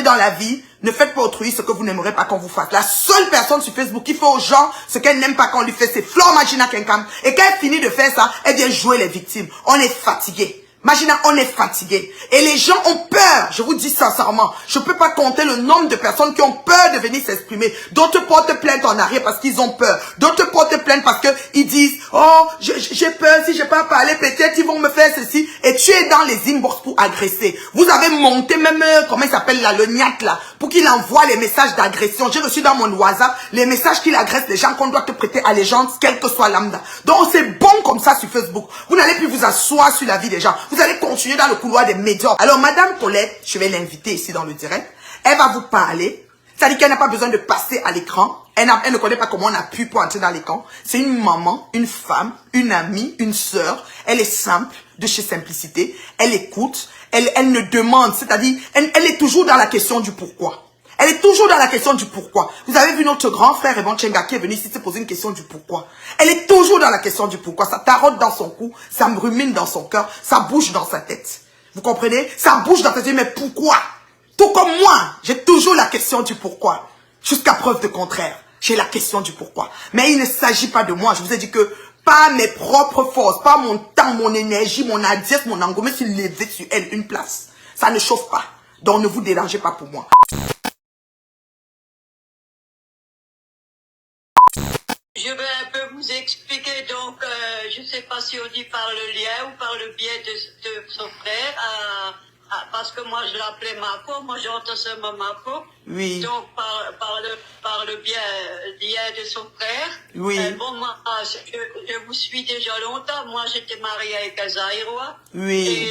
dans la vie, ne faites pas autrui ce que vous n'aimerez pas qu'on vous fasse. La seule personne sur Facebook qui fait aux gens ce qu'elle n'aime pas qu'on lui fait, c'est Flore Magina Kenkam. Et quand elle finit de faire ça, elle vient jouer les victimes. On est fatigué. Magina, on est fatigué. Et les gens ont peur. Je vous dis sincèrement, je ne peux pas compter le nombre de personnes qui ont peur de venir s'exprimer. D'autres portent plainte en arrière parce qu'ils ont peur. D'autres portent plainte parce qu'ils disent, oh, j'ai peur, si je n'ai pas parlé, peut-être ils vont me faire ceci. Et tu es dans les inbox pour agresser. Vous avez monté même, comment il s'appelle là, le niat là, pour qu'il envoie les messages d'agression. J'ai reçu dans mon WhatsApp les messages qu'il agresse les gens qu'on doit te prêter allégeance, quel que soit lambda. Donc c'est bon comme ça sur Facebook. Vous n'allez plus vous asseoir sur la vie des gens. Vous allez continuer dans le couloir des médias. Alors, Madame Colette, je vais l'inviter ici dans le direct. Elle va vous parler. Ça dit qu'elle n'a pas besoin de passer à l'écran. Elle ne connaît pas comment on a pu pour entrer dans l'écran. C'est une maman, une femme, une amie, une sœur. Elle est simple, de chez Simplicité. Elle écoute. Elle ne demande. C'est-à-dire, elle est toujours dans la question du pourquoi. Elle est toujours dans la question du pourquoi. Vous avez vu notre grand frère Evan Chenga qui est venu ici se poser une question du pourquoi. Elle est toujours dans la question du pourquoi. Ça tarote dans son cou, ça me rumine dans son cœur, ça bouge dans sa tête. Vous comprenez? Ça bouge dans sa tête, mais pourquoi? Tout comme moi, j'ai toujours la question du pourquoi. Jusqu'à preuve de contraire, j'ai la question du pourquoi. Mais il ne s'agit pas de moi. Je vous ai dit que pas mes propres forces, pas mon temps, mon énergie, mon adresse, mon engouement, s'il levait sur elle une place. Ça ne chauffe pas. Donc ne vous dérangez pas pour moi. Je vais un peu vous expliquer, donc je ne sais pas si on dit par le lien ou par le biais de son frère, parce que moi je l'appelais Mapo, moi j'entends seulement Mapo. Oui. Donc par le lien de son frère. Oui. Bon, moi je vous suis déjà longtemps, moi j'étais mariée avec un Zaïrois. Oui.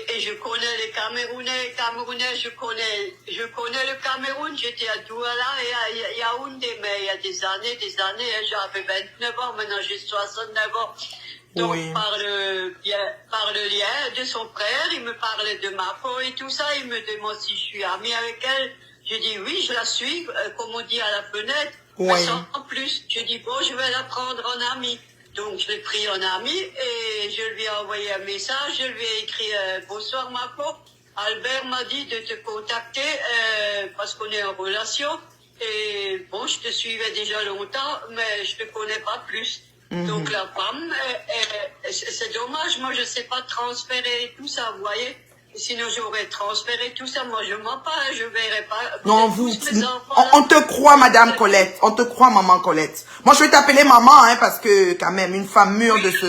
Et je connais les Camerounais, je connais le Cameroun, j'étais à Douala et à Yaoundé, mais il y a des années, j'avais 29 ans, maintenant j'ai 69 ans. Donc Oui. par le lien de son frère, il me parlait de ma peau et tout ça, il me demande si je suis amie avec elle. Je dis oui, je la suis, comme on dit à la fenêtre, Oui. mais sans plus. Je dis bon, je vais la prendre en amie. Donc, je l'ai pris en ami et je lui ai envoyé un message. Je lui ai écrit « Bonsoir, ma pauvre. Albert m'a dit de te contacter parce qu'on est en relation. Et bon, je te suivais déjà longtemps, mais je te connais pas plus. Donc, la femme, c'est dommage. Moi, je sais pas transférer tout ça, vous voyez. Sinon, j'aurais transféré tout ça. Moi, je mens pas, je verrai pas. Non, on te croit, Madame Colette. On te croit, Maman Colette. Moi, je vais t'appeler maman, hein, parce que, quand même, une femme mûre de ce...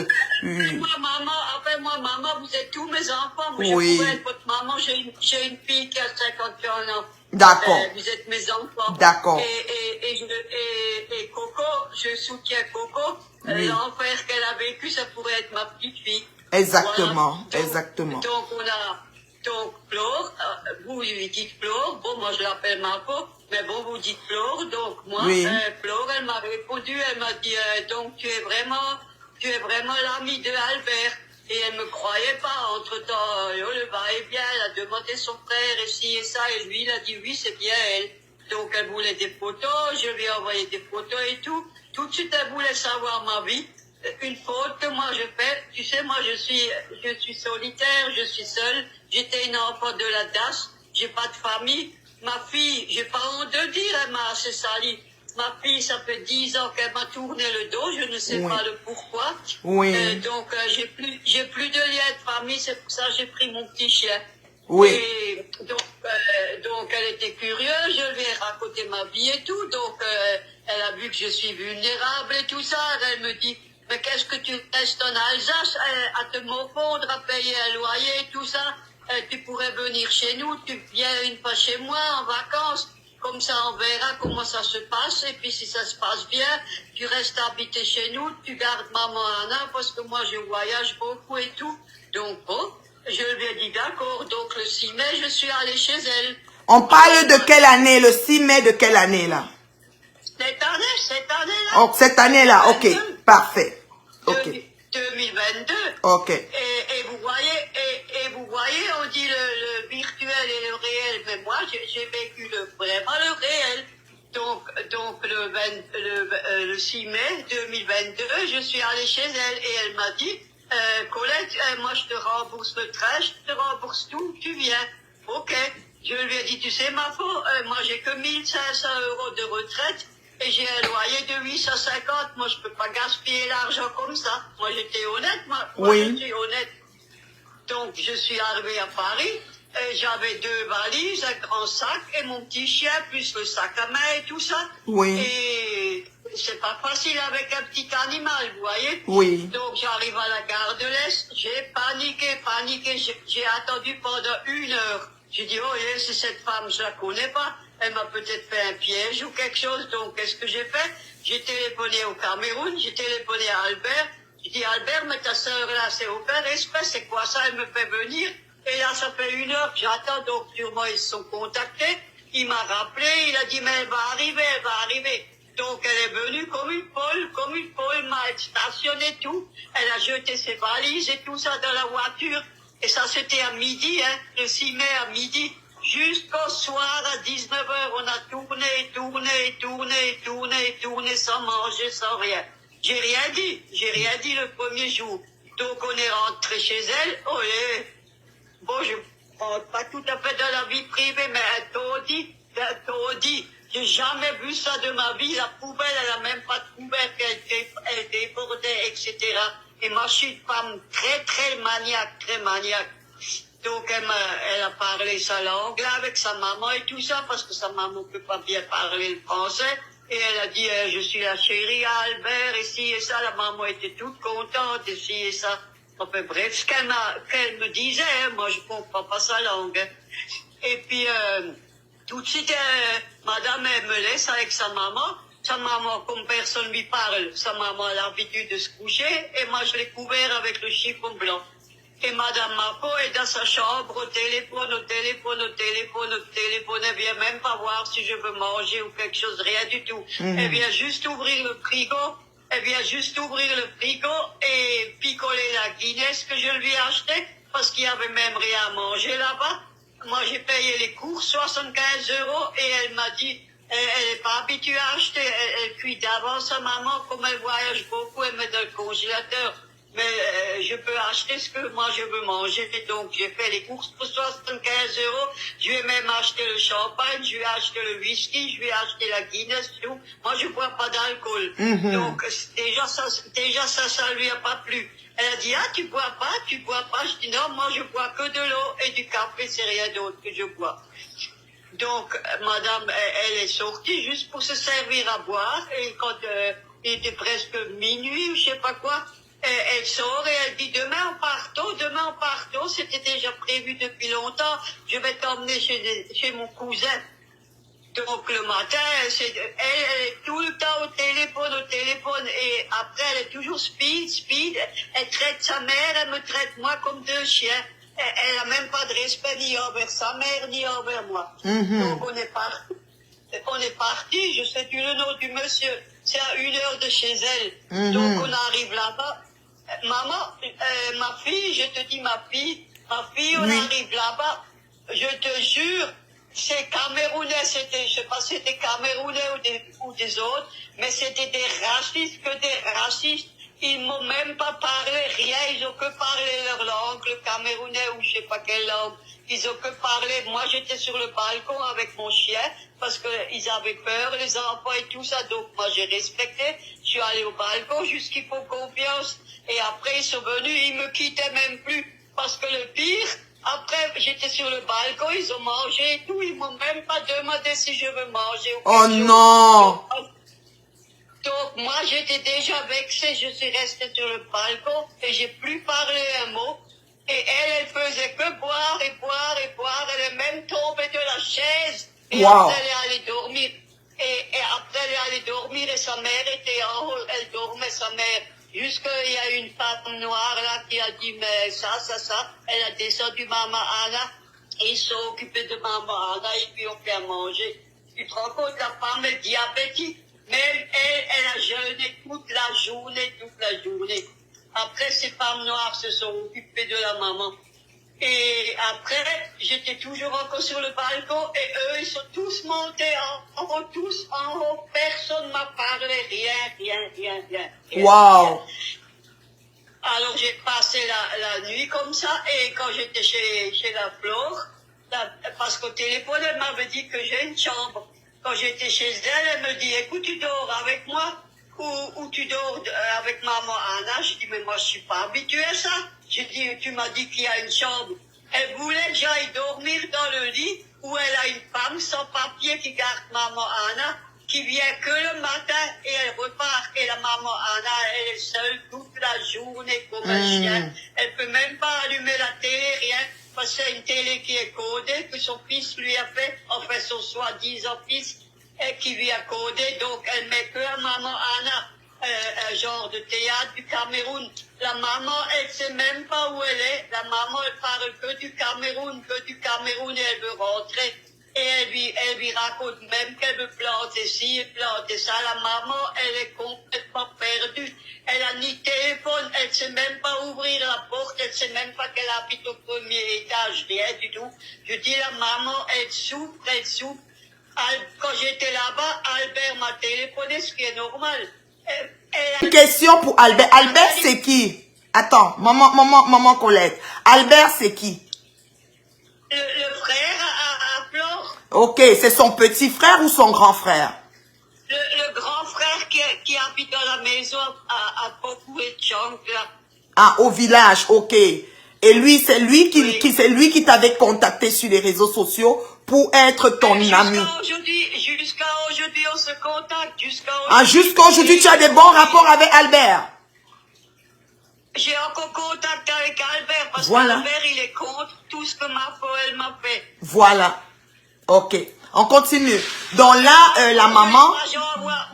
Appelle-moi maman, vous êtes tous mes enfants. Moi, Oui. je pourrais être votre maman. J'ai une fille qui a 51 ans. D'accord. Vous êtes mes enfants. D'accord. Et Coco, je soutiens Coco. Oui. L'enfer qu'elle a vécu, ça pourrait être ma petite fille. Exactement, Voilà. exactement. Donc, Flore, vous lui dites Flore, bon, moi je l'appelle Marco, mais bon, vous dites Flore, donc moi, Oui. Flore, elle m'a répondu, elle m'a dit, donc tu es vraiment l'ami de Albert. Et elle me croyait pas, entre-temps, le va-et-vient, elle a demandé son frère, et ci et ça, et lui, il a dit oui, c'est bien elle. Donc elle voulait des photos, je lui ai envoyé des photos et tout. Tout de suite, elle voulait savoir ma vie. Une faute que moi je fais, tu sais, moi je suis solitaire, je suis seule, j'étais une enfant de la DAS, j'ai pas de famille. Ma fille, j'ai pas honte de dire, elle m'a assez sali. Ma fille, ça fait 10 ans qu'elle m'a tourné le dos, je ne sais pas le pourquoi. Oui. Donc j'ai plus de lien de famille, c'est pour ça que j'ai pris mon petit chien. Oui. Et donc elle était curieuse, je lui ai raconté ma vie et tout, donc elle a vu que je suis vulnérable et tout ça, elle me dit mais qu'est-ce que tu restes en Alsace à te morfondre, à payer un loyer et tout ça, tu pourrais venir chez nous, tu viens une fois chez moi en vacances, comme ça on verra comment ça se passe, et puis si ça se passe bien, tu restes habiter chez nous, tu gardes maman Anna, parce que moi je voyage beaucoup et tout, donc bon, je lui ai dit d'accord, donc le 6 mai je suis allée chez elle. On parle de quelle année, le 6 mai de quelle année là? Cette année-là. Oh, cette année-là, ok, parfait. Ok. 2022. Ok. Et vous voyez, on dit le virtuel et le réel, mais moi j'ai vécu vraiment le réel. Donc le 6 mai 2022, je suis allée chez elle et elle m'a dit, Colette, moi je te rembourse le train, je te rembourse tout, tu viens. Ok. Je lui ai dit, tu sais, ma pauvre, moi j'ai que 1500 € de retraite et j'ai un loyer de 850. Moi, je peux pas gaspiller l'argent comme ça. Moi, j'étais honnête, moi Oui. je suis honnête. Donc, je suis arrivée à Paris. J'avais 2 valises, un grand sac et mon petit chien, plus le sac à main et tout ça. Oui. Et c'est pas facile avec un petit animal, vous voyez. Oui. Donc, j'arrive à la gare de l'Est. J'ai paniqué. J'ai attendu pendant 1 heure. J'ai dit, oh, c'est cette femme, je la connais pas. Elle m'a peut-être fait un piège ou quelque chose. Donc, qu'est-ce que j'ai fait? J'ai téléphoné au Cameroun, j'ai téléphoné à Albert. J'ai dit, Albert, mais ta sœur là, c'est aucun respect, c'est quoi ça? Elle me fait venir. Et là, ça fait 1 heure que j'attends, donc sûrement ils se sont contactés. Il m'a rappelé, il a dit, mais elle va arriver, elle va arriver. Donc elle est venue comme une folle, m'a stationné tout. Elle a jeté ses valises et tout ça dans la voiture. Et ça, c'était à midi, hein, le 6 mai à midi. Jusqu'au soir à 19h, on a tourné sans manger, sans rien. J'ai rien dit le premier jour. Donc on est rentré chez elle, bon, je rentre pas tout à fait dans la vie privée, mais un taudis. J'ai jamais vu ça de ma vie. La poubelle, elle a même pas de poubelle, elle débordait, etc. Et moi, je suis une femme très maniaque. Donc, elle a parlé sa langue là avec sa maman et tout ça, parce que sa maman peut pas bien parler le français. Et elle a dit, je suis la chérie à Albert, et ci et ça. La maman était toute contente, et ci et ça. Enfin bref, ce qu'elle me disait, hein, moi je comprends pas sa langue. Hein. Et puis, tout de suite, madame, elle me laisse avec sa maman. Sa maman, comme personne lui parle, sa maman a l'habitude de se coucher, et moi je l'ai couvert avec le chiffon blanc. Et madame Mapo est dans sa chambre, au téléphone, elle vient même pas voir si je veux manger ou quelque chose, rien du tout. Elle vient juste ouvrir le frigo, et picoler la Guinness que je lui ai achetée, parce qu'il y avait même rien à manger là-bas. Moi, j'ai payé les courses, 75 €, et elle m'a dit, elle n'est pas habituée à acheter, elle cuit d'avance à maman, comme elle voyage beaucoup, elle met dans le congélateur. Mais je peux acheter ce que moi je veux manger. Donc j'ai fait les courses pour 75 €. Je vais même acheter le champagne, je vais acheter le whisky, je vais acheter la Guinness, tout. Moi je bois pas d'alcool. Donc déjà ça lui a pas plu. Elle a dit, ah tu bois pas? Je dis non, moi je bois que de l'eau et du café, c'est rien d'autre que je bois. Donc madame, elle est sortie juste pour se servir à boire, et quand il était presque minuit ou je sais pas quoi, elle sort et elle dit, demain on part tôt, c'était déjà prévu depuis longtemps, je vais t'emmener chez mon cousin. Donc le matin, elle est tout le temps au téléphone, et après elle est toujours speed, elle traite sa mère, elle me traite moi comme 2 chiens. Elle a même pas de respect ni envers sa mère, ni envers moi. Donc on est parti, je sais plus le nom du monsieur, c'est à 1 heure de chez elle. Donc on arrive là-bas. Maman, ma fille, je te dis ma fille, on arrive là-bas, je te jure, c'est Camerounais, je sais pas si c'était Camerounais ou des autres, mais c'était des racistes, ils m'ont même pas parlé rien, ils ont que parlé leur langue, le Camerounais ou je sais pas quelle langue, ils ont que parlé. Moi j'étais sur le balcon avec mon chien, parce qu'ils avaient peur, les enfants et tout ça, donc moi j'ai respecté, je suis allé au balcon jusqu'ils font confiance. Et après, ils sont venus, ils me quittaient même plus. Parce que le pire, après, j'étais sur le balcon, ils ont mangé et tout. Ils m'ont même pas demandé si je veux manger ou quelque chose. Non! Donc, moi, j'étais déjà vexée. Je suis restée sur le balcon et j'ai plus parlé un mot. Et elle faisait que boire. Elle est même tombée de la chaise. Et après, elle est allée dormir. Et après, elle est allée dormir et sa mère était en haut. Elle dormait, sa mère. Jusqu'il y a une femme noire là qui a dit, mais ça. Elle a descendu maman Anna. Et ils sont occupés de maman Anna et puis on fait à manger. Tu te rends compte, la femme est diabétique. Mais elle a jeûné toute la journée. Après, ces femmes noires se sont occupées de la maman. Et après, j'étais toujours encore sur le balcon et eux, ils sont tous montés en haut. Personne m'a parlé, rien. Wow! Alors, j'ai passé la nuit comme ça et quand j'étais chez la Flore, parce qu'au téléphone, elle m'avait dit que j'ai une chambre. Quand j'étais chez elle, elle me dit, écoute, tu dors avec moi ou tu dors avec maman Anna. Je dis, mais moi, je suis pas habituée à ça. Je dis, tu m'as dit qu'il y a une chambre. Elle voulait que j'aille dormir dans le lit où elle a une femme sans papier qui garde maman Anna, qui vient que le matin et elle repart. Et la maman Anna, elle est seule toute la journée comme un chien. Elle peut même pas allumer la télé, rien. Parce que c'est une télé qui est codée, que son fils lui a fait, enfin son soi-disant fils, et qui lui a codé. Donc elle met que la maman Anna, un genre de théâtre du Cameroun. La maman, elle sait même pas où elle est. La maman, elle parle que du Cameroun, et elle veut rentrer. Et elle lui raconte même qu'elle veut planter ci et planter ça. La maman, elle est complètement perdue. Elle a ni téléphone, elle sait même pas ouvrir la porte, elle sait même pas qu'elle habite au premier étage, rien du tout. Je dis, la maman, elle souffre, elle souffre. Quand j'étais là-bas, Albert m'a téléphoné, ce qui est normal. Une question pour Albert. Albert, c'est qui? Attends, maman Colette. Albert, c'est qui? Le frère à Flore. Ok, c'est son petit frère ou son grand frère? Le grand frère qui habite dans la maison à Pokoué-Tchang, là. Ah, au village, ok. Et lui, c'est lui qui t'avait contacté sur les réseaux sociaux pour être ton ami. Jusqu'à aujourd'hui, on se contacte. Jusqu'à aujourd'hui, tu as des bons rapports avec Albert. J'ai encore contact avec Albert parce qu'Albert, il est contre tout ce que elle m'a fait. Voilà. Ok. On continue. Donc là, la maman... Moi, j'envoie,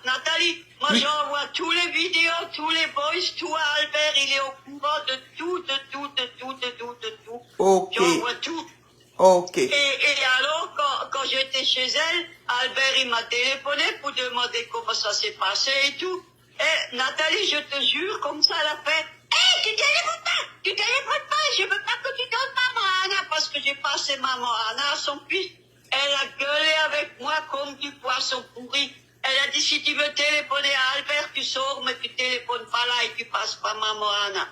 Nathalie, j'envoie tous les vidéos, tous les voice, tout à Albert. Il est au courant de tout. Ok. J'envoie tout. Ok. Et alors, quand j'étais chez elle, Albert, il m'a téléphoné pour demander comment ça s'est passé et tout. Et Nathalie, je te jure, comme ça, elle a fait, tu téléphones pas, je veux pas que tu donnes maman Anna, parce que j'ai passé maman Anna à son fils. Elle a gueulé avec moi comme du poisson pourri. Elle a dit, si tu veux téléphoner à Albert, tu sors, mais tu téléphones pas là et tu passes pas maman Anna.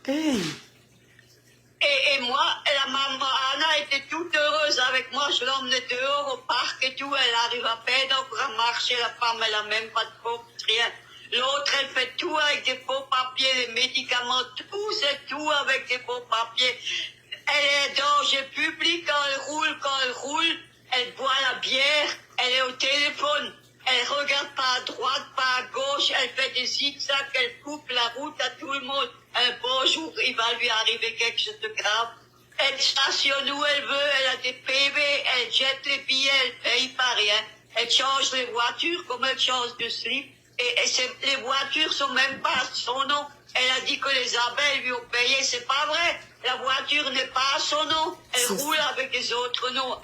Hey. Et moi, la maman Anna était toute heureuse avec moi. Je l'emmenais dehors au parc et tout. Elle arrive à peine encore à marcher. La femme, elle a même pas de porte, rien. L'autre, elle fait tout avec des faux papiers, les médicaments, tout, c'est tout avec des faux papiers. Elle est danger public quand elle roule, elle boit la bière, elle est au téléphone. Elle regarde pas à droite, pas à gauche, elle fait des zigzags, elle coupe la route à tout le monde. Un beau jour, il va lui arriver quelque chose de grave. Elle stationne où elle veut, elle a des PV, elle jette les billets, elle paye pas rien. Elle change les voitures comme elle change de slip. Et les voitures sont même pas à son nom. Elle a dit que les abeilles lui ont payé, c'est pas vrai. La voiture n'est pas à son nom. Elle roule avec les autres noms.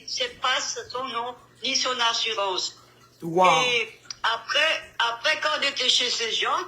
C'est pas son nom, ni son assurance. Wow. Et après, quand on était chez ces gens,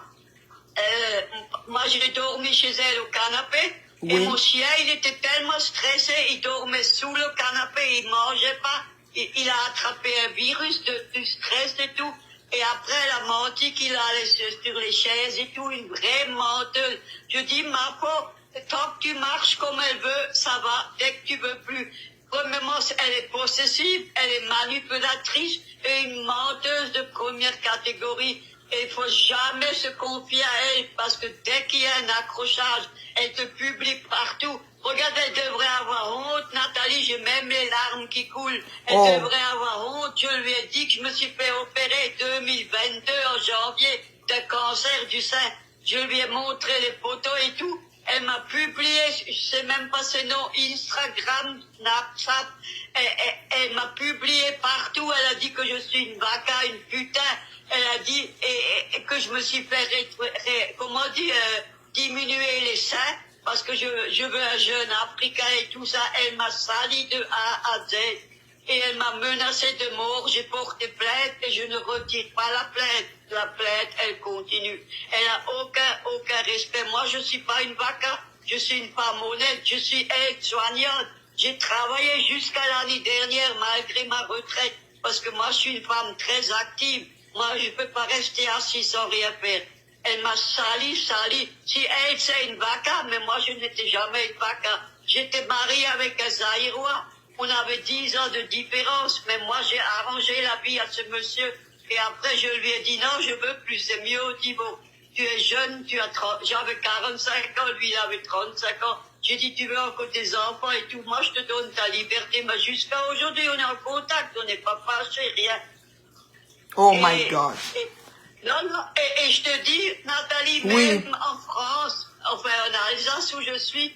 moi, j'ai dormi chez elle au canapé. Oui. Et mon chien, il était tellement stressé, il dormait sous le canapé, il mangeait pas. Il a attrapé un virus du stress et tout. Et après, elle a menti qu'il allait sur les chaises et tout, une vraie menteuse. Je dis, ma pauvre, tant que tu marches comme elle veut, ça va. Dès que tu veux plus. Premièrement, elle est possessive, elle est manipulatrice et une menteuse de première catégorie. Et il faut jamais se confier à elle parce que dès qu'il y a un accrochage, elle te publie partout. Regarde, elle devrait avoir honte, Nathalie, j'ai même les larmes qui coulent. Elle devrait avoir honte. Je lui ai dit que je me suis fait opérer 2022 en janvier d'un cancer du sein. Je lui ai montré les photos et tout. Elle m'a publié, je sais même pas ses noms, Instagram, Snapchat. Elle m'a publié partout. Elle a dit que je suis une vaca, une putain. Elle a dit et que je me suis fait, diminuer les seins parce que je veux un jeune africain et tout ça. Elle m'a sali de A à Z et elle m'a menacé de mort. J'ai porté plainte et je ne retire pas la plainte. La plainte, elle continue. Elle a aucun respect. Moi, je suis pas une vaca. Je suis une femme honnête. Je suis aide-soignante. J'ai travaillé jusqu'à l'année dernière malgré ma retraite parce que moi, je suis une femme très active. Moi, je peux pas rester assise sans rien faire. Elle m'a sali. Si elle, c'est une vaca, mais moi, je n'étais jamais une vaca. j'étais mariée avec un Zaïrois. On avait 10 ans de différence, mais moi j'ai arrangé la vie à ce monsieur. Et après je lui ai dit non, je veux plus, c'est mieux. Il dit bon, tu es jeune, j'avais 45 ans, lui il avait 35 ans. J'ai dit tu veux encore tes enfants et tout, moi je te donne ta liberté, mais jusqu'à aujourd'hui on est en contact, on n'est pas fâchés, rien. Oh my God. Et je te dis, Nathalie, même en France, enfin en Alsace où je suis,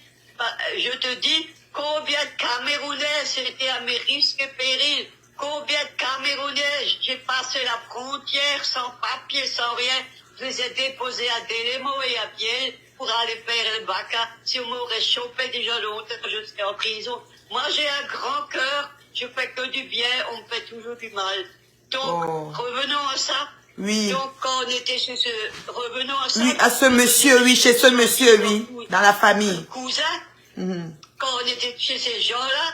je te dis, combien de Camerounais, c'était à mes risques et périls, combien de Camerounais, j'ai passé la frontière sans papier, sans rien, je les ai déposés à Delémo et à Biel pour aller faire le baca. Si on m'aurait chopé déjà longtemps, je serais en prison. Moi, j'ai un grand cœur, je fais que du bien, on me fait toujours du mal. Donc, revenons à ça. Oui. Donc, quand on était chez ce... Revenons à ça. Oui, à ce monsieur, oui, chez ce monsieur, oui, dans la famille. Cousin, quand on était chez ces gens-là,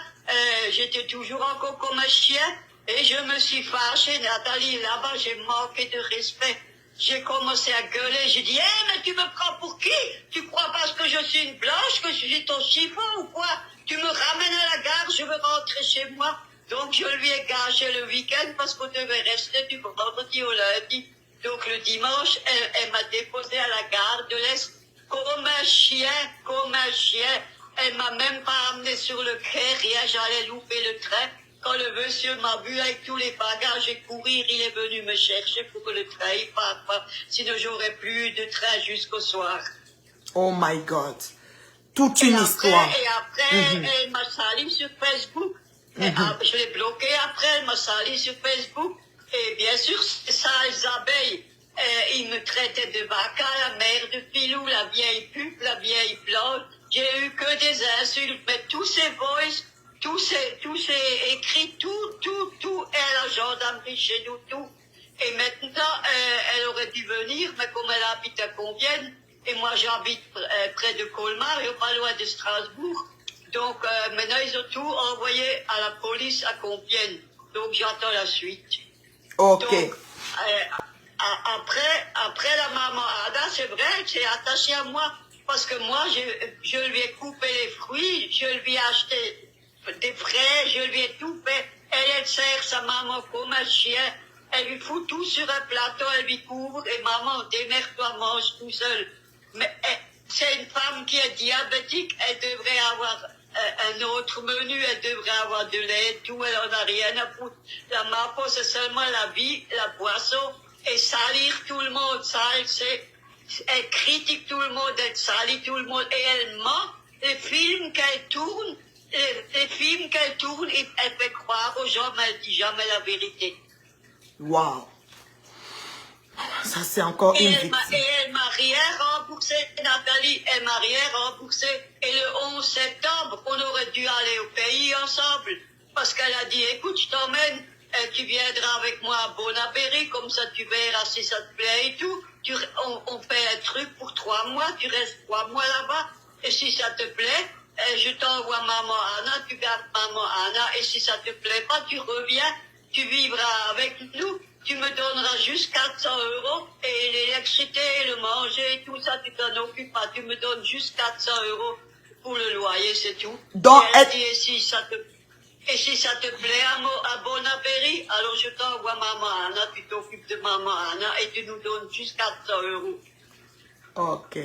j'étais toujours encore comme un chien et je me suis fâchée, Nathalie, là-bas, j'ai manqué de respect. J'ai commencé à gueuler, j'ai dit, mais tu me prends pour qui? Tu crois parce que je suis une blanche que je suis ton chiffon ou quoi? Tu me ramènes à la gare, je veux rentrer chez moi. Donc je lui ai gâché le week-end parce qu'on devait rester du vendredi au lundi. Donc le dimanche, elle m'a déposé à la gare de l'Est comme un chien, comme un chien. Elle m'a même pas amené sur le quai, rien, j'allais louper le train. Quand le monsieur m'a vu avec tous les bagages et courir, il est venu me chercher pour que le train il parte pas. Sinon j'aurais plus de train jusqu'au soir. Oh my God. Toute une histoire. Et après, elle m'a sali sur Facebook. Je l'ai bloqué après, elle m'a sali sur Facebook. Et bien sûr, c'est ça, les abeilles. Ils me traitaient de vaca, la mère de filou, la vieille pute, la vieille blanche. J'ai eu que des insultes, mais tous ces voices, tous ces écrits, tout est à la gendarmerie chez nous, tout. Et maintenant, elle aurait dû venir, mais comme elle habite à Compiègne, et moi j'habite près de Colmar, et pas loin de Strasbourg, donc maintenant ils ont tout envoyé à la police à Compiègne. Donc j'attends la suite. Ok. Donc, après la maman Ada, c'est vrai, elle s'est attachée à moi. Parce que moi, je lui ai coupé les fruits, je lui ai acheté des fraises, je lui ai tout fait. Elle sert sa maman comme un chien. Elle lui fout tout sur un plateau, elle lui couvre. Et maman, démerde-toi, mange tout seul. Mais c'est une femme qui est diabétique. Elle devrait avoir un autre menu. Elle devrait avoir de lait, tout. Elle en a rien à foutre. La maman, c'est seulement la vie, la boisson. Et salir tout le monde. Ça, elle critique tout le monde, elle salit tout le monde et elle ment. Les films qu'elle tourne, elle fait croire aux gens, mais elle dit jamais la vérité. Wow. Ça, c'est encore une victime. Et elle m'a rien remboursé, Nathalie, elle m'a rien remboursé. Et le 11 septembre, on aurait dû aller au pays ensemble. Parce qu'elle a dit, écoute, je t'emmène, tu viendras avec moi à Bonapéry, comme ça tu verras si ça te plaît et tout. On fait un truc pour 3 mois, tu restes 3 mois là-bas, et si ça te plaît, je t'envoie maman Anna, tu gardes maman Anna, et si ça te plaît pas, tu reviens, tu vivras avec nous, tu me donneras juste 400 €, et l'électricité, le manger, et tout ça, tu t'en occupes pas, tu me donnes juste 400 € pour le loyer, c'est tout. Donc, et elle dit, et si ça te plaît à Bonapéry, alors je t'envoie maman Anna, tu t'occupes de maman Anna et tu nous donnes juste 400 €. Ok.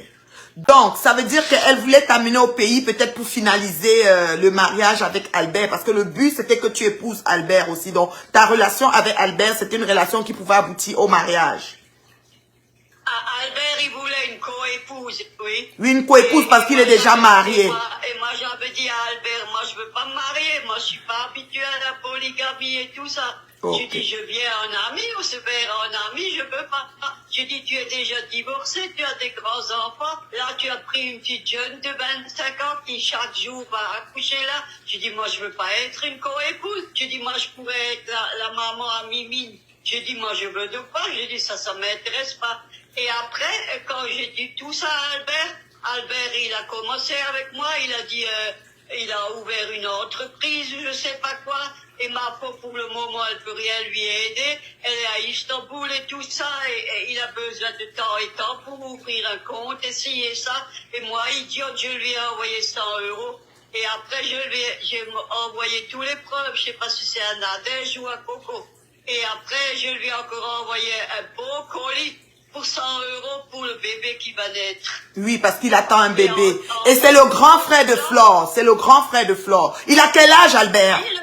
Donc, ça veut dire qu'elle voulait t'amener au pays peut-être pour finaliser le mariage avec Albert. Parce que le but, c'était que tu épouses Albert aussi. Donc, ta relation avec Albert, c'était une relation qui pouvait aboutir au mariage. Albert, il voulait une coépouse, oui. Oui, une coépouse parce qu'il est déjà marié. Et moi, j'avais dit à Albert, moi, je veux pas me marier. Moi, je suis pas habituée à la polygamie et tout ça. Okay. Je dis, je viens en ami, on se verra en ami, je peux pas. Je dis, tu es déjà divorcé, tu as des grands-enfants. Là, tu as pris une petite jeune de 25 ans qui chaque jour va accoucher là. Je dis, moi, je veux pas être une coépouse. Je dis, moi, je pourrais être la maman à Mimine. Je dis, moi, je veux de pas. Je dis, ça m'intéresse pas. Et après, quand j'ai dit tout ça à Albert, il a commencé avec moi, il a dit, il a ouvert une entreprise, je sais pas quoi, et ma peau, pour le moment, elle peut rien lui aider, elle est à Istanbul et tout ça, et il a besoin de temps pour ouvrir un compte, essayer ça, et moi, idiote, je lui ai envoyé 100 €, Et après, j'ai envoyé tous les preuves. Je sais pas si c'est un Nadège ou un Coco. Et après, je lui ai encore envoyé un beau colis pour 100 € pour le bébé qui va naître. Oui, parce qu'il attend un bébé. Et c'est le grand frère de Flore. C'est le grand frère de Flore. Il a quel âge, Albert? Oui,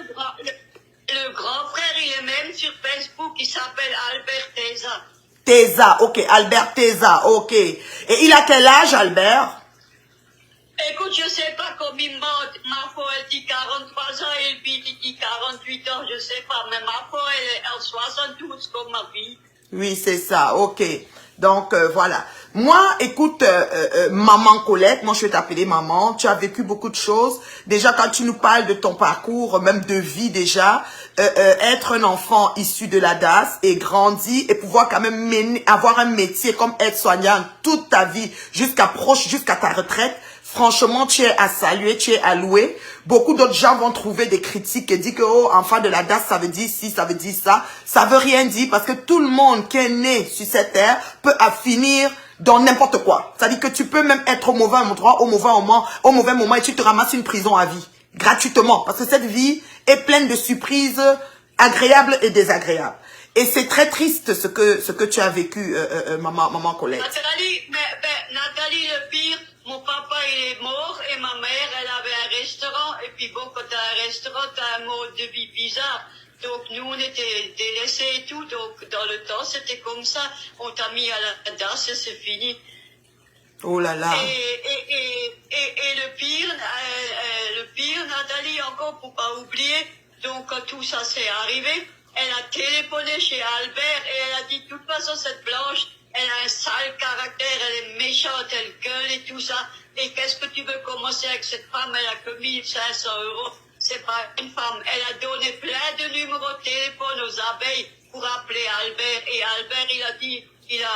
le grand frère, il est même sur Facebook. Il s'appelle Albert Teza. Teza, ok. Albert Teza, ok. Et il a quel âge, Albert? Écoute, je sais pas combien il monte. Ma foi, elle dit 43 ans et lui, il dit 48 ans, je sais pas. Mais ma foi, elle est en 72 comme ma fille. Oui, c'est ça, ok. Donc, voilà. Moi, écoute, maman Colette, moi je vais t'appeler maman, tu as vécu beaucoup de choses. Déjà, quand tu nous parles de ton parcours, même de vie déjà, être un enfant issu de la DAS et grandi et pouvoir quand même avoir un métier comme aide-soignante toute ta vie, jusqu'à ta retraite, franchement, tu es à saluer, tu es à louer. Beaucoup d'autres gens vont trouver des critiques et dire que, oh, enfant de la DAS, ça veut dire ci, ça veut dire ça. Ça veut rien dire parce que tout le monde qui est né sur cette terre peut finir dans n'importe quoi. C'est-à-dire que tu peux même être au mauvais endroit, au mauvais moment et tu te ramasses une prison à vie. Gratuitement. Parce que cette vie est pleine de surprises agréables et désagréables. Et c'est très triste ce que tu as vécu, maman Colette. Nathalie, le pire, mon papa il est mort et ma mère elle avait un restaurant. Et puis bon, quand t'as un restaurant, t'as un mode de vie bizarre. Donc nous on était délaissés et tout. Donc dans le temps c'était comme ça. On t'a mis à la DAS et c'est fini. Oh là là. Et le pire, Nathalie, encore pour pas oublier, donc quand tout ça s'est arrivé, elle a téléphoné chez Albert et elle a dit, de toute façon, cette Blanche, elle a un sale caractère, elle est méchante, elle gueule et tout ça. Et qu'est-ce que tu veux commencer avec cette femme? Elle a que 1500 €. C'est pas une femme. Elle a donné plein de numéros de téléphone aux abeilles pour appeler Albert. Et Albert, il a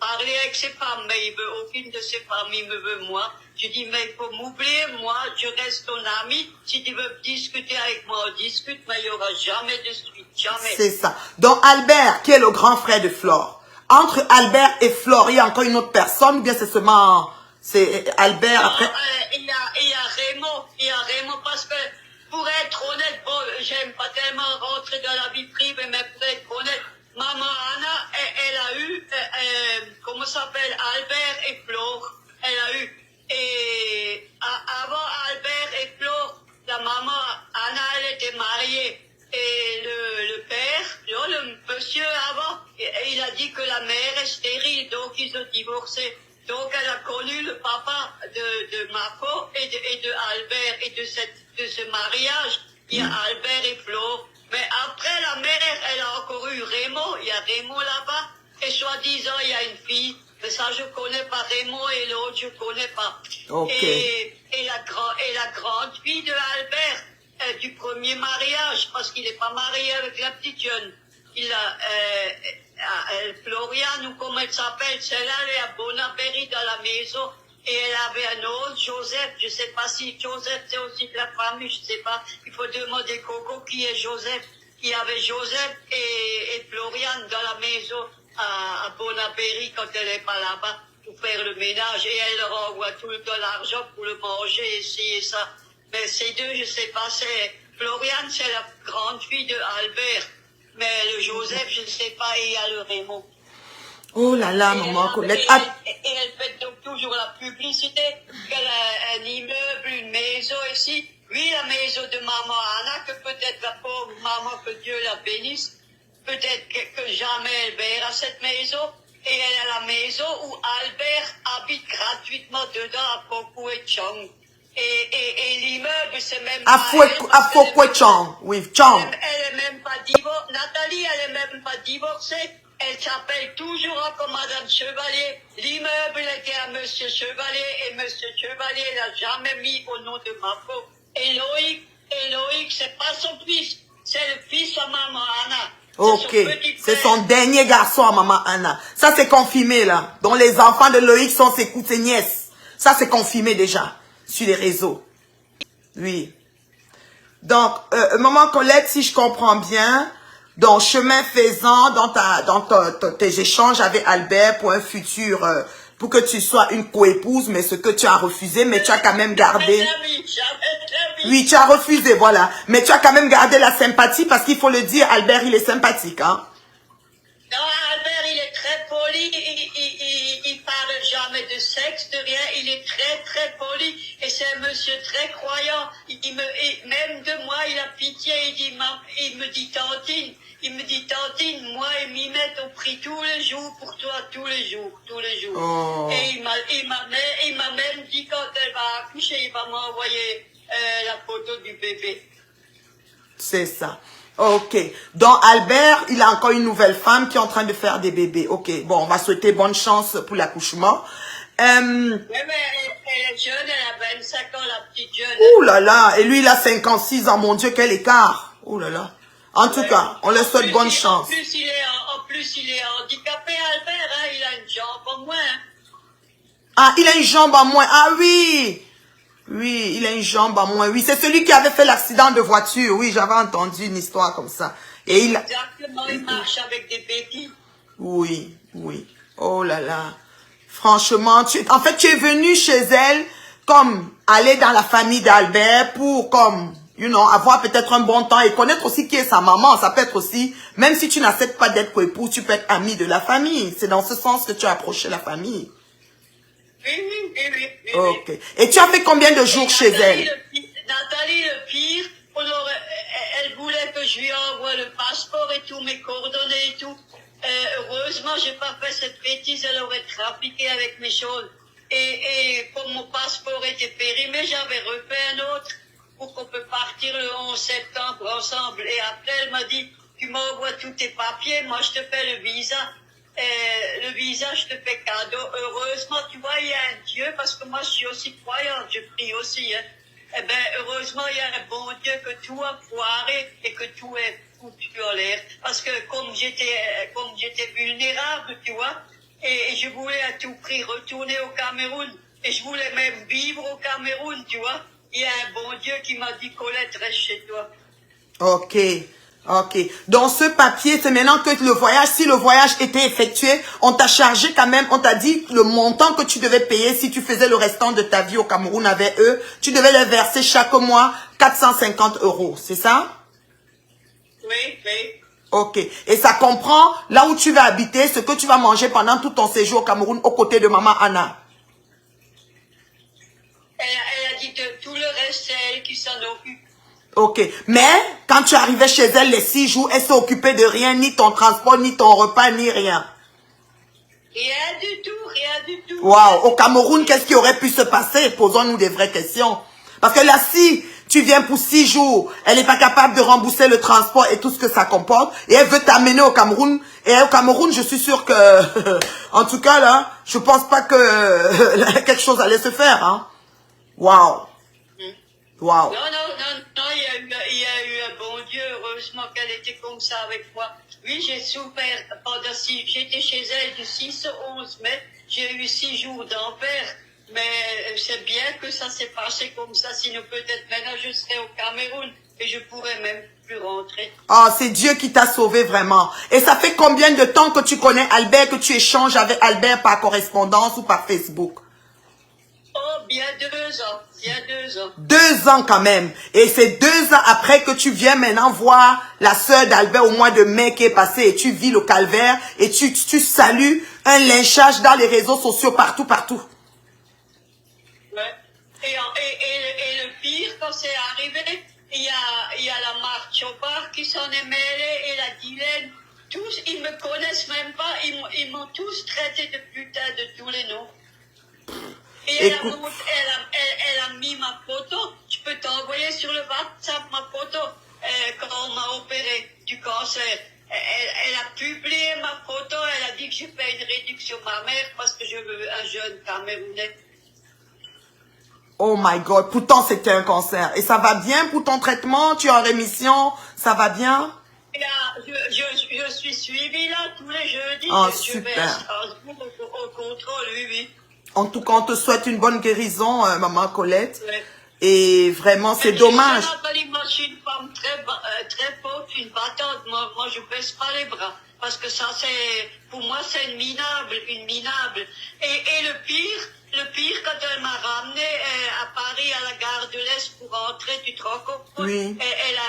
parlé avec ses femmes, mais il veut aucune de ses femmes, il me veut moi. Je dis, mais il faut m'oublier, moi, je reste ton ami. Si tu veux discuter avec moi, on discute, mais il n'y aura jamais de suite, jamais. C'est ça. Donc Albert, qui est le grand frère de Flore. Entre Albert et Flore, il y a encore une autre personne, ou bien c'est seulement, c'est Albert après? Il y a Raymond, parce que, pour être honnête, bon, j'aime pas tellement rentrer dans la vie privée, mais pour être honnête, maman Anna, elle a eu, comment ça s'appelle, Albert et Flore. Elle a eu. Et avant Albert et Flore, la maman Anna, elle était mariée. Et le père, le monsieur avant, il a dit que la mère est stérile, donc ils ont divorcé. Donc elle a connu le papa de Marco et de Albert et de ce mariage. Il y a Albert et Flore. Mais après, la mère, elle a encore eu Raymond. Il y a Raymond là-bas. Et soi-disant, il y a une fille. Mais ça, je connais pas Raymond et l'autre, je connais pas. Okay. Et la grande fille de Albert, du premier mariage, parce qu'il n'est pas marié avec la petite jeune. Il a, Floriane, ou comment elle s'appelle, celle-là, elle est à Bonaberry dans la maison. Et elle avait un autre, Joseph, je sais pas si Joseph c'est aussi de la famille, je sais pas. Il faut demander Coco qui est Joseph. Il y avait Joseph et Floriane dans la maison à Bonaberry quand elle n'est pas là-bas pour faire le ménage. Et elle leur envoie tout le temps l'argent pour le manger, ici et ça. Mais ces deux, je sais pas, c'est Floriane, c'est la grande fille de Albert. Mais le Joseph, je ne sais pas, et il y a le Raymond. Oh là là, maman Colette. Et elle fait donc toujours la publicité qu'elle a un immeuble, une maison ici. Oui, la maison de maman Anna, que peut-être la pauvre maman, que Dieu la bénisse, peut-être que jamais elle verra cette maison. Et elle a la maison où Albert habite gratuitement dedans à Fouquet-Chong. Et l'immeuble, c'est même à Fouquet-Chong, oui, Chong. Elle est même pas divorcée. Nathalie, elle est même pas divorcée. Elle s'appelle toujours encore Madame Chevalier. L'immeuble était à Monsieur Chevalier et Monsieur Chevalier l'a jamais mis au nom de Marco. Et Loïc, c'est pas son fils, c'est le fils de maman Anna. Ok, c'est son dernier garçon à maman Anna. Ça c'est confirmé là. Donc les enfants de Loïc sont ses nièces. Ça c'est confirmé déjà sur les réseaux. Oui. Donc, maman Colette, si je comprends bien, donc chemin faisant dans tes échanges avec Albert pour un futur, pour que tu sois une coépouse, mais ce que tu as refusé, mais tu as quand même gardé. Oui, tu as refusé, voilà. Mais tu as quand même gardé la sympathie parce qu'il faut le dire, Albert, il est sympathique, hein. Non, Albert, il est très poli, il parle jamais de sexe, de rien, il est très poli, et c'est un monsieur très croyant, même de moi, il a pitié, il me dit Tantine, moi et Mimette, on prie tous les jours pour toi, tous les jours. Oh. Et il m'a même dit quand elle va accoucher, il va m'envoyer la photo du bébé. C'est ça. Ok. Donc, Albert, il a encore une nouvelle femme qui est en train de faire des bébés. Ok. Bon, on va souhaiter bonne chance pour l'accouchement. Oui, mais elle est jeune, elle a 25 ans, la petite jeune. Ouh là là. Et lui, il a 56 ans. Mon Dieu, quel écart. Ouh là là. En tout cas, on leur souhaite bonne chance. En plus, il est handicapé, Albert. Hein, il a une jambe en moins. Hein. Ah, il a une jambe en moins. Ah oui. Oui, il a une jambe en moins. Oui, c'est celui qui avait fait l'accident de voiture. Oui, j'avais entendu une histoire comme ça. Et il... Exactement, il marche avec des béquilles. Oui. Oh là là. Franchement, en fait, tu es venu chez elle comme aller dans la famille d'Albert pour comme, avoir peut-être un bon temps et connaître aussi qui est sa maman. Ça peut être aussi, même si tu n'acceptes pas d'être époux, tu peux être ami de la famille. C'est dans ce sens que tu as approché la famille. Oui. Ok. Et tu as fait combien de jours chez elle? Nathalie, le pire, elle voulait que je lui envoie le passeport et tout, mes coordonnées et tout. Heureusement, j'ai pas fait cette bêtise, elle aurait trafiqué avec mes choses. Et comme mon passeport était périmé, j'avais refait un autre pour qu'on peut partir le 11 septembre ensemble. Et après, elle m'a dit, tu m'envoies tous tes papiers, moi je te fais le visa. Le visa, je te fais cadeau. Heureusement, tu vois, il y a un Dieu, parce que moi, je suis aussi croyante, je prie aussi. Hein. Eh ben, heureusement, il y a un bon Dieu que tout a foiré et que tout est foutu en l'air. Parce que comme j'étais vulnérable, tu vois, et je voulais à tout prix retourner au Cameroun, et je voulais même vivre au Cameroun, tu vois. Il y a un bon Dieu qui m'a dit, Colette, reste chez toi. Ok. Dans ce papier, c'est maintenant que le voyage, si le voyage était effectué, on t'a chargé quand même, on t'a dit le montant que tu devais payer si tu faisais le restant de ta vie au Cameroun avec eux, tu devais les verser chaque mois 450 €, c'est ça? Oui. Ok. Et ça comprend là où tu vas habiter, ce que tu vas manger pendant tout ton séjour au Cameroun aux côtés de maman Anna. Elle a dit que tout le reste, c'est elle qui s'en occupe. Ok, mais quand tu arrivais chez elle les 6 jours, elle s'est occupée de rien, ni ton transport, ni ton repas, ni rien. Rien du tout. Waouh, au Cameroun, qu'est-ce qui aurait pu se passer? Posons-nous des vraies questions. Parce que là, si tu viens pour 6 jours, elle n'est pas capable de rembourser le transport et tout ce que ça comporte, et elle veut t'amener au Cameroun, et au Cameroun, je suis sûre que, en tout cas là, je pense pas que quelque chose allait se faire, hein. Waouh. Wow. Non, il y a eu un bon Dieu, heureusement qu'elle était comme ça avec moi. Oui, j'ai souffert pendant j'étais chez elle du 6 au 11 mai, j'ai eu 6 jours d'enfer, mais c'est bien que ça s'est passé comme ça, sinon peut-être maintenant je serais au Cameroun et je pourrais même plus rentrer. Ah, c'est Dieu qui t'a sauvé vraiment. Et ça fait combien de temps que tu connais Albert, que tu échanges avec Albert par correspondance ou par Facebook? Oh, bien 2 ans. 2 ans quand même. Et c'est 2 ans après que tu viens maintenant voir la sœur d'Albert au mois de mai qui est passé et tu vis le calvaire et tu salues un lynchage dans les réseaux sociaux partout. Ouais. Et le pire, quand c'est arrivé, il y a la marque Chopard qui s'en est mêlée et la Dilène. Tous, ils me connaissent même pas. Ils m'ont tous traité de putain de tous les noms. Et elle a mis ma photo. Je peux t'envoyer sur le WhatsApp ma photo quand on m'a opéré du cancer. Elle a publié ma photo. Elle a dit que je fais une réduction mammaire parce que je veux un jeune Camerounais. Oh my God, pourtant c'était un cancer. Et ça va bien pour ton traitement? Tu es en rémission? Ça va bien? Je suis suivie là tous les jeudis. Oh, je vais super. au contrôle, oui. En tout cas, on te souhaite une bonne guérison, maman Colette. Ouais. Et vraiment, c'est dommage. Moi, je suis une femme très forte, une battante. Moi, je baisse pas les bras. Parce que ça, pour moi, c'est une minable. Et le pire, Le pire, quand elle m'a ramené à Paris, à la gare de l'Est pour rentrer, tu te rends compte? Oui. Elle a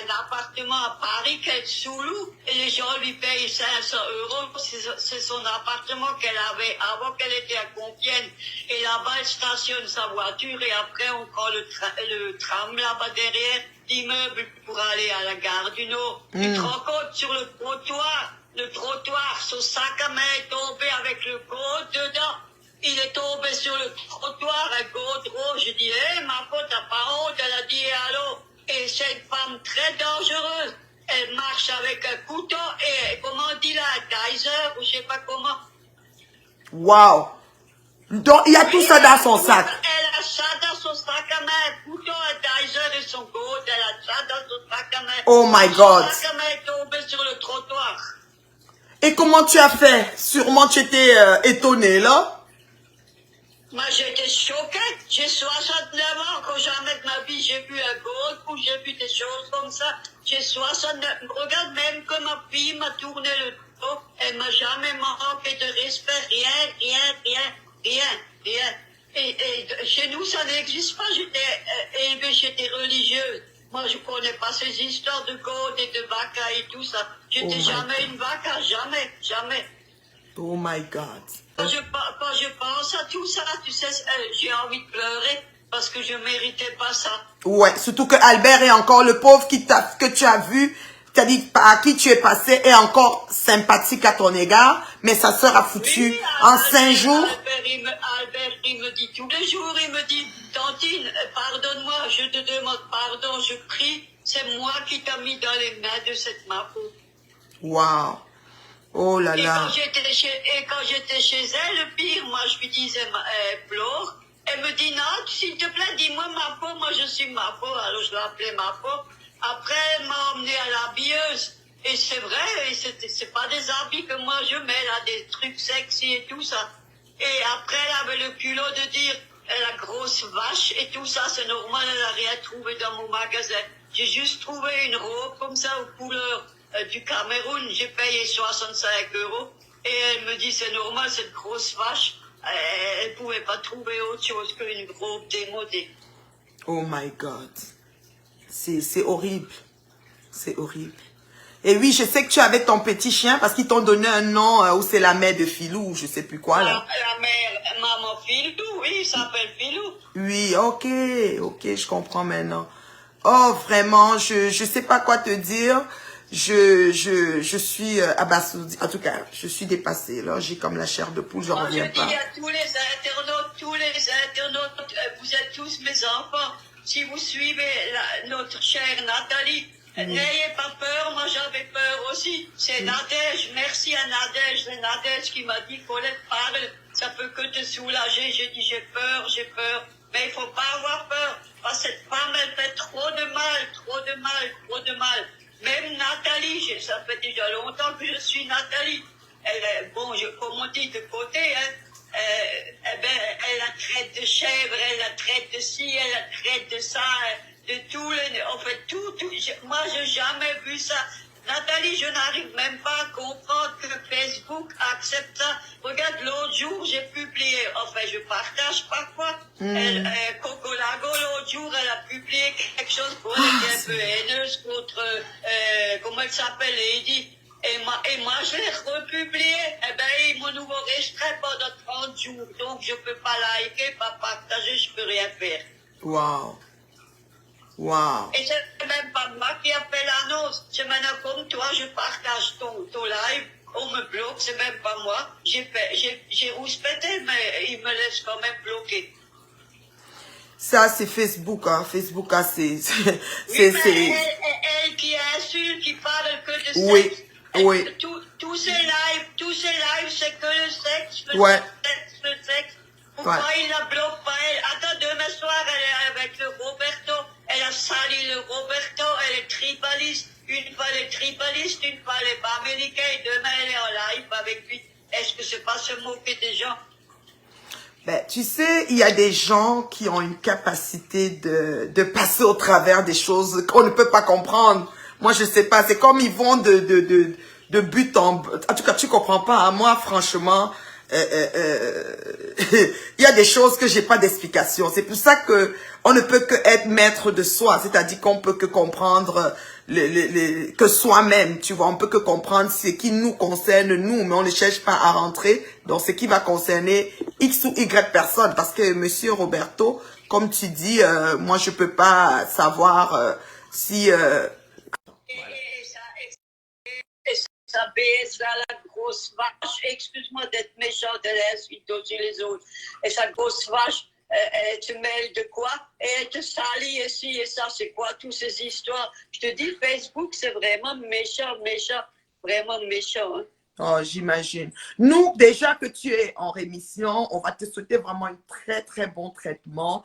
un appartement à Paris qu'elle sous-loue et les gens lui payent 500 €. C'est son appartement qu'elle avait avant qu'elle était à Compiègne. Et là-bas, elle stationne sa voiture et après, on prend le tram là-bas derrière l'immeuble pour aller à la gare du Nord. Tu te rends compte sur le trottoir, son sac à main est tombé avec le code dedans. Il est tombé sur le trottoir, un godron. Je dis, hé, ma pote, t'as pas honte? Elle a dit, allô? Et c'est une femme très dangereuse. Elle marche avec un couteau et, comment on dit là, un taser, ou je sais pas comment. Waouh. Donc, il y a tout ça dans son sac. Elle a ça dans son sac à main, un couteau, un taser et son code. Elle a ça dans son sac à main. Oh my God. Son sac à main est tombé sur le trottoir. Et comment tu as fait? Sûrement, tu étais étonné, là? Moi, j'étais choquée. J'ai 69 ans. Quand jamais de ma vie, j'ai vu un gros coup, j'ai vu des choses comme ça. J'ai 69. Regarde, même que ma fille m'a tourné le dos, elle m'a jamais manqué de respect. Rien. Et chez nous, ça n'existe pas. J'étais élevée, j'étais religieuse. Moi, je connais pas ces histoires de code et de vaca et tout ça. J'étais jamais une vaca, jamais. Oh my God. Quand je pense à tout ça, tu sais, j'ai envie de pleurer parce que je méritais pas ça. Ouais, surtout que Albert est encore le pauvre que tu as vu, c'est-à-dire par qui tu es passé, est encore sympathique à ton égard, mais sa sœur a foutu en 5 jours. Albert, il me dit tous les jours, il me dit, Tantine, pardonne-moi, je te demande pardon, je prie, c'est moi qui t'ai mis dans les mains de cette Mafo. Waouh. Oh là Et là. quand j'étais chez elle, le pire, moi je lui disais, Flore, elle me dit, non, s'il te plaît, dis-moi Mafo, moi je suis Mafo, alors je l'appelais Mafo. Après, elle m'a emmené à l'habilleuse. Et c'est vrai, c'est pas des habits que moi je mets là, des trucs sexy et tout ça. Et après, elle avait le culot de dire, la grosse vache et tout ça, c'est normal, elle n'a rien trouvé dans mon magasin. J'ai juste trouvé une robe comme ça aux couleurs du Cameroun, j'ai payé 65 €. Et elle me dit, c'est normal, cette grosse vache, elle pouvait pas trouver autre chose qu'une robe démodée. Oh my God. C'est horrible. C'est horrible. Et oui, je sais que tu avais ton petit chien parce qu'ils t'ont donné un nom où c'est la mère de Filou, je sais plus quoi là. La mère, maman Filou, oui, il s'appelle Filou. Oui, ok, je comprends maintenant. Oh, vraiment, je sais pas quoi te dire. Je suis abasourdie. En tout cas, je suis dépassée. Là, j'ai comme la chair de poule, je reviens pas. Je dis à tous les internautes, vous êtes tous mes enfants. Si vous suivez notre chère Nathalie, n'ayez pas peur, moi j'avais peur aussi. C'est Nadège, merci à Nadège. C'est Nadège qui m'a dit, Colette, parle, ça peut que te soulager. J'ai dit, j'ai peur. Mais il faut pas avoir peur. Parce que cette femme, elle fait trop de mal. Même Nathalie, ça fait déjà longtemps que je suis Nathalie. Elle, bon, comme on dit de côté, hein, elle la traite de chèvre, elle la traite de ci, elle la traite de ça, de tout, en fait, tout. Moi, j'ai jamais vu ça. Nathalie, je n'arrive même pas à comprendre que Facebook accepte ça. Regarde, l'autre jour, j'ai publié, enfin, je partage parfois, Coco Lago, l'autre jour, elle a publié quelque chose pour elle était un peu haineuse contre, comment elle s'appelle, Lady. Et moi, je l'ai republié. Eh ben, ils m'ont nouveau restreint pendant 30 jours. Donc, je peux pas liker, pas partager, je peux rien faire. Wow. Et c'est même pas moi qui a fait l'annonce. C'est maintenant comme toi, je partage ton live. On me bloque, c'est même pas moi. J'ai rouspété, mais ils me laissent quand même bloquer. Ça, c'est Facebook, hein. Facebook, hein, c'est... Elle qui insulte, qui parle que de sexe. Oui. Tous ces lives, c'est que le sexe, le sexe. Pourquoi il la bloque pas elle? Attends, demain soir, elle est avec le Roberto. Elle a sali le Roberto, elle est tribaliste. Une fois elle est tribaliste, une fois elle est pas américaine. Demain, elle est en live avec lui. Est-ce que c'est pas se moquer des gens? Ben, tu sais, il y a des gens qui ont une capacité de passer au travers des choses qu'on ne peut pas comprendre. Moi, je sais pas, c'est comme ils vont de but en... En tout cas, tu comprends pas. Hein? Moi, franchement, il y a des choses que j'ai pas d'explication. C'est pour ça que on ne peut que être maître de soi, c'est-à-dire qu'on peut que comprendre que soi-même, tu vois, on peut que comprendre ce qui nous concerne nous, mais on ne cherche pas à rentrer dans ce qui va concerner X ou Y personne, parce que Monsieur Roberto, comme tu dis, moi je peux pas savoir si sa BS, là, la grosse vache, excuse-moi d'être méchante, elle est insulte aussi les autres. Et sa grosse vache, elle te mêle de quoi? Et elle te salit ici et ça, c'est quoi, toutes ces histoires? Je te dis, Facebook, c'est vraiment méchant, méchant, vraiment méchant. Hein? Oh, j'imagine. Nous, déjà que tu es en rémission, on va te souhaiter vraiment un très, très bon traitement.